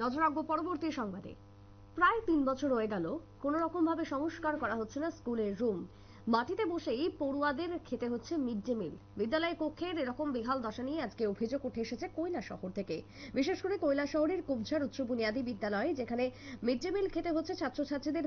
নজর রাখবো পরবর্তী সংবাদে। প্রায় 3 বছর হয়ে গেল কোন রকম ভাবে সংস্কার করা হচ্ছে না স্কুলের রুম। মাটিতে বসেই পড়ুয়াদের খেতে হচ্ছে মিড ডে মিল। বিদ্যালয় কক্ষের এরকম বেহাল দশা নিয়ে আজকে অভিযোগ উঠে এসেছে কৈলাসহর থেকে। বিশেষ করে কৈলাসহরের কুবঝার উচ্চ বুনিয়াদী বিদ্যালয়, যেখানে মিড ডে মিল খেতে হচ্ছে ছাত্রছাত্রীদের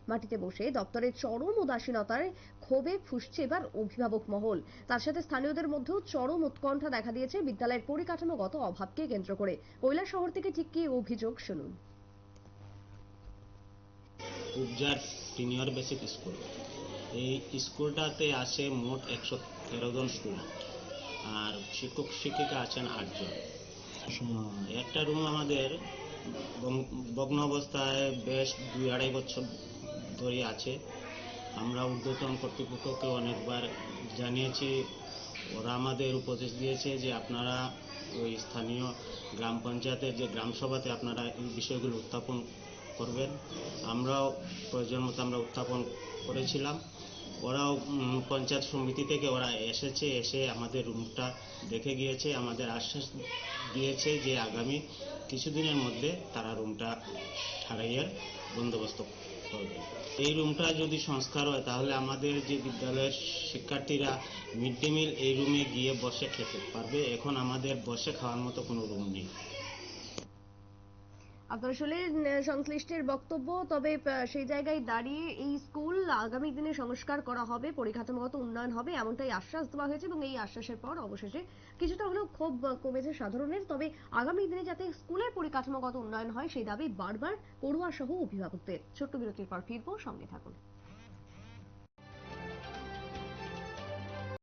মাটিতে বসে। দপ্তরের চরম উদাসীনতায় ক্ষোভে ফুঁসছে এবার অভিভাবক মহল। তার সাথে স্থানীয়দের মধ্যেও চরম উৎকণ্ঠা দেখা দিয়েছে বিদ্যালয়ের পরিকাঠামোগত অভাবকে কেন্দ্র করে। কৈলাসহর থেকে ঠিক কি অভিযোগ শুনুন। কুবঝার সিনিয়র বেসিক স্কুল, এই স্কুলটাতে আছে মোট 113 জন স্টুডেন্ট, আর শিক্ষক শিক্ষিকা আছেন 8 জন। একটা রুম আমাদের ভগ্ন অবস্থায় বেশ 2-2.5 বছর ধরে আছে। আমরা ঊর্ধ্বতন কর্তৃপক্ষকে অনেকবার জানিয়েছি। ওরা আমাদের উপদেশ দিয়েছে যে আপনারা ওই স্থানীয় গ্রাম পঞ্চায়েতের যে গ্রাম সভাতে আপনারা এই বিষয়গুলো উত্থাপন করবেন। আমরাও প্রয়োজন মতো আমরা উত্থাপন করেছিলাম। ওরাও পঞ্চায়েত সমিতি থেকে ওরা এসে আমাদের রুমটা দেখে গিয়েছে, আমাদের আশ্বাস দিয়েছে যে আগামী কিছুদিনের মধ্যে তারা রুমটা ঠাড়াইয়ের বন্দোবস্ত করবে। এই রুমটা যদি সংস্কার হয় তাহলে আমাদের যে বিদ্যালয়ের শিক্ষার্থীরা মিড ডে মিল এই রুমে গিয়ে বসে খেতে পারবে। এখন আমাদের বসে খাওয়ার মতো কোনো রুম নেই। আপনারা শুনলেন সংশ্লিষ্টের বক্তব্য। তবে সেই জায়গায় দাঁড়িয়ে এই স্কুল আগামী দিনে সংস্কার করা হবে, পরিকাঠামোগত উন্নয়ন হবে, এমনটাই আশ্বাস দেওয়া হয়েছে এবং এই আশ্বাসের পর অবশেষে কিছুটা হলেও ক্ষোভ কমেছে সাধারণের। তবে আগামী দিনে যাতে স্কুলের পরিকাঠামোগত উন্নয়ন হয় সেই দাবি বারবার পড়ুয়া সহ অভিভাবকদের। ছোট্ট বিরতির পর ফিরবো, সঙ্গে থাকুন।